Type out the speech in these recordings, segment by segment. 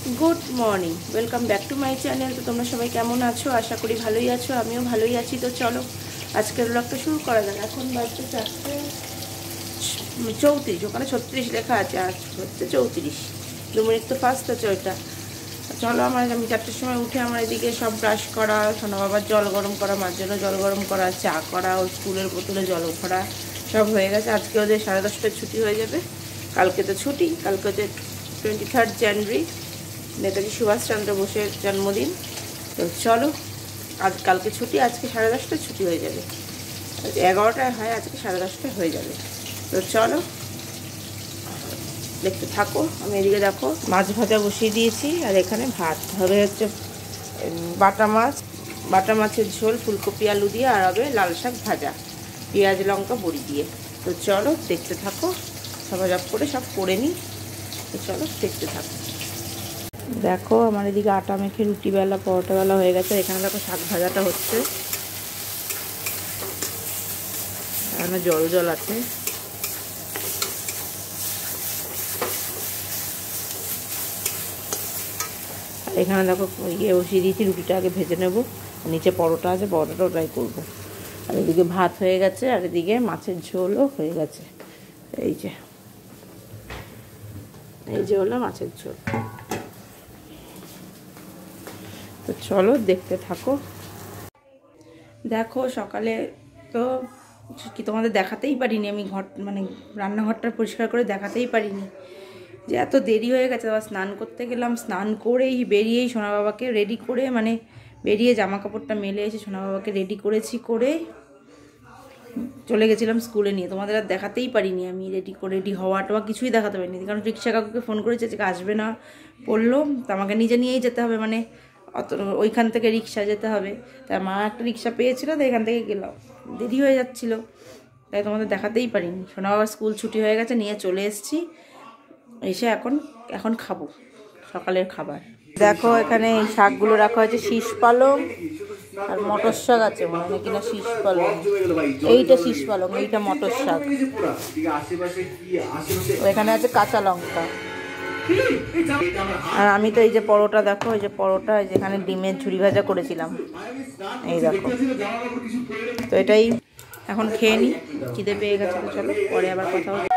Good morning welcome back to my channel. तो तुम्हारा सबाई केमन आछो? आशा करी भालोई आछो, आमिओ भालोई आछि। तो चलो आजकेर ब्लगटा शुरू करा जाक। एखन बाजছে 4:34, ওখানে 36 লেখা আছে, আজ হচ্ছে 34। 2 মিনিট তো ফাস্ট আছে ওইটা। চলো আমি 4টের সময় উঠে আমার এদিকে সব ব্রাশ করা, সোনা বাবার জল গরম করা, মার জন্য জল গরম করা, চা করা, ওর স্কুলের বোতলে জল ভরা সব হয়ে গেছে। আজকে ওদের 10:30টায় ছুটি হয়ে যাবে। কালকে তো ছুটি, কালকে হচ্ছে 23 জানুয়ারি, নেতাজি সুভাষচন্দ্র বোসের জন্মদিন। তো চলো আজ কালকে ছুটি, আজকে 10:30টায় ছুটি হয়ে যাবে। 11টায় হয়, আজকে 10:30টায় হয়ে যাবে। তো চলো দেখতে থাকো। আমি এদিকে দেখো মাছ ভাজা বসিয়ে দিয়েছি, আর এখানে ভাত হবে হচ্ছে বাটা মাছের ঝোল, ফুলকপি আলু দিয়ে, আর হবে লাল শাক ভাজা পেঁয়াজ লঙ্কা বড়ি দিয়ে। তো চলো দেখতে থাকো, সবাই করে সব করে নিই। তো চলো দেখতে থাকো। দেখো আমার এদিকে আটা মেখে রুটি বেলা পরোটা বেলা হয়ে গেছে। এখানে দেখো শাক ভাজাটা হচ্ছে, এখানে জল জল আছে। এখানে দেখো ইয়ে বসিয়ে দিয়েছি, রুটিটা আগে ভেজে নেব, নিচে পরোটা আছে, পরোটাটা ওটাই করবো। আর এদিকে ভাত হয়ে গেছে, আর এদিকে মাছের ঝোলও হয়ে গেছে। এই যে হলো মাছের ঝোল। তো চলো দেখতে থাকো। দেখো সকালে তো কি তোমাদের দেখাতেই পারিনি, আমি রান্নাঘরটা পরিষ্কার করে দেখাতেই পারিনি যে এত দেরি হয়ে গেছে। আবার স্নান করতে গেলাম, স্নান করেই বেরিয়েই সোনা বাবাকে রেডি করে, বেরিয়ে জামা কাপড়টা মেলে এসে সোনা বাবাকে রেডি করেছি, করে চলে গেছিলাম স্কুলে নিয়ে। তোমাদের আর দেখাতেই পারিনি আমি রেডি হওয়া টোয়া কিছুই দেখাতে পারিনি, কারণ রিক্সা কাকুকে ফোন করেছে যে আসবে না বললো, তো আমাকে নিজে নিয়েই যেতে হবে, অত ওইখান থেকে রিক্সা যেতে হবে। তার মা একটা রিক্সা পেয়েছিল, তো এখান থেকে গেলাম, দেরি হয়ে যাচ্ছিলো, তাই তোমাদের দেখাতেই পারিনি। সোনা বাবার স্কুল ছুটি হয়ে গেছে, নিয়ে চলে এসেছি। এসে এখন খাবো সকালের খাবার। দেখো এখানে এই শাকগুলো রাখা হয়েছে, শীষ পালং আর মটর শাক আছে মনে হয়, কিনা শীষ পালং, এইটা শীষ পালং, এইটা মটর শাক। এখানে আছে কাঁচা লঙ্কা। আর আমি তো এই যে পরোটা, দেখো এই যে পরোটা, যেখানে ডিমের ঝুরি ভাজা করেছিলাম, এই দেখো। তো এটাই এখন খেয়ে নিই, খিদে পেয়ে গেছে। তো চলো পরে আবার কথা হবে।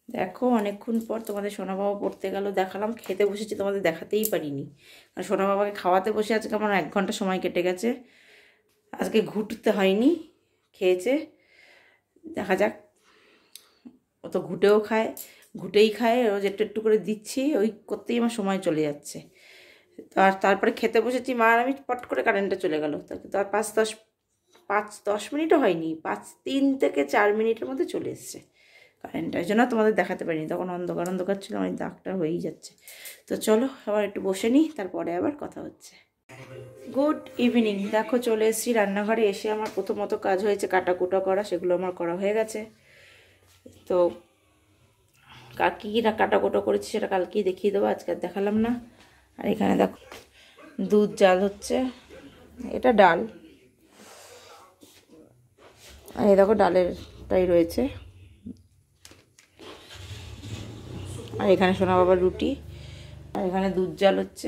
দেখো অনেকক্ষণ পর তোমাদের সোনা বাবা পড়তে গেল, দেখালাম। খেতে বসেছি, তোমাদের দেখাতেই পারিনি, কারণ সোনা বাবাকে খাওয়াতে বসে আজকে আমার 1 ঘন্টা সময় কেটে গেছে। আজকে ঘুটতে হয়নি, খেয়েছে। দেখা যাক, ও তো ঘুটেই খায়, রোজ একটু একটু করে দিচ্ছি, ওই করতেই আমার সময় চলে যাচ্ছে। তারপরে খেতে বসেছি, মা আর আমি, পট করে কারেন্টটা চলে গেল। তার 5-10 মিনিটও হয়নি, 3 থেকে 4 মিনিটের মধ্যে চলে এসছে কারেন্টটা। এই জন্য তোমাদের দেখাতে পারিনি, তখন অন্ধকার ছিল, আমার দাগটা হয়েই যাচ্ছে। তো চলো আবার একটু বসে নিই, তারপরে আবার কথা হচ্ছে। Good evening. দেখো চলে এসেছি রান্নাঘরে। এসে আমার প্রথমত কাজ হয়েছে কাটাকুটা করা, সেগুলো আমার করা হয়ে গেছে। তো কী কী কাটাকুটো করেছি সেটা কালকেই দেখিয়ে দেবো, আজকে আর দেখালাম না। আর এখানে দেখো দুধ জাল হচ্ছে, এটা ডাল, আর এই দেখো ডালেরটাই রয়েছে। আর এখানে সোনা বাবার রুটি, আর এখানে দুধ জাল হচ্ছে।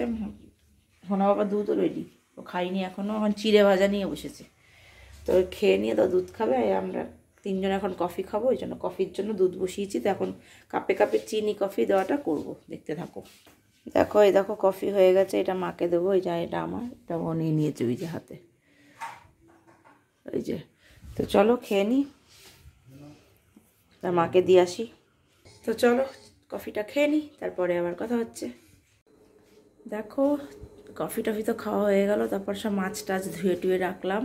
সোনা বাবার দুধও রেডি, ও খাইনি এখনও, এখন চিড়ে ভাজা নিয়ে বসেছে। তো খেয়ে নিয়ে তো দুধ খাবে, আমরা তিনজন এখন কফি খাবো, ওই জন্য কফির জন্য দুধ বসিয়েছি। তো এখন কাপে কাপে চিনি কফি দেওয়াটা করব, দেখতে থাকো। দেখো এই দেখো কফি হয়ে গেছে, এটা মাকে দেবো। এটা আমার, এটা ও নিয়ে নিয়েছে ওই যে হাতে, ওই যে। তো চলো খেয়ে নিই, তার মাকে দিয়ে আসি। তো চলো কফিটা খেয়ে নিই, তারপরে আবার কথা হচ্ছে। দেখো কফি টফি তো খাওয়া হয়ে গেল, তারপর সব মাছ টাছ ধুয়ে টুয়ে রাখলাম,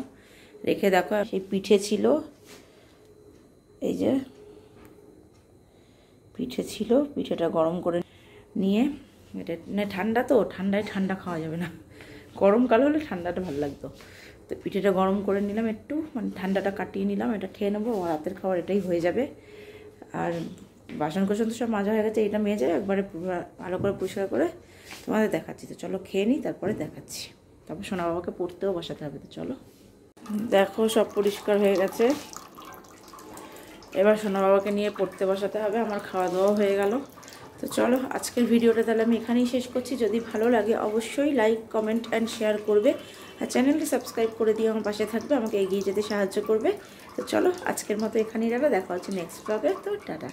রেখে দেখো সেই পিঠে ছিল, এই যে পিঠে ছিল, পিঠেটা গরম করে নিয়ে, এটা মানে ঠান্ডা তো, ঠান্ডায় ঠান্ডা খাওয়া যাবে না, গরমকাল হলে ঠান্ডাটা ভালো লাগতো। তো পিঠেটা গরম করে নিলাম একটু, মানে ঠান্ডাটা কাটিয়ে নিলাম, এটা খেয়ে নেবো, রাতের খাবার এটাই হয়ে যাবে। আর বাসন কোসন তো সব মাজা হয়ে গেছে, এটা মেজে একবারে ভালো করে পরিষ্কার করে তোমাদের দেখাচ্ছি। তো চলো খেয়ে নিই, তারপরে দেখাচ্ছি। তারপর সোনা বাবাকে পড়তেও বসাতে হবে। তো চলো, দেখো সব পরিষ্কার হয়ে গেছে, এবার সোনা বাবাকে নিয়ে পড়তে বসাতে হবে। আমার খাওয়া দাওয়া হয়ে গেল। তো চলো আজকের ভিডিওটা তাহলে আমি এখানেই শেষ করছি। যদি ভালো লাগে অবশ্যই লাইক কমেন্ট অ্যান্ড শেয়ার করবে, আর চ্যানেলটি সাবস্ক্রাইব করে দিয়ে আমার পাশে থাকবে, আমাকে এগিয়ে যেতে সাহায্য করবে। তো চলো আজকের মতো এখানেই দেখা হচ্ছে নেক্সট ব্লগে। তো টাটা।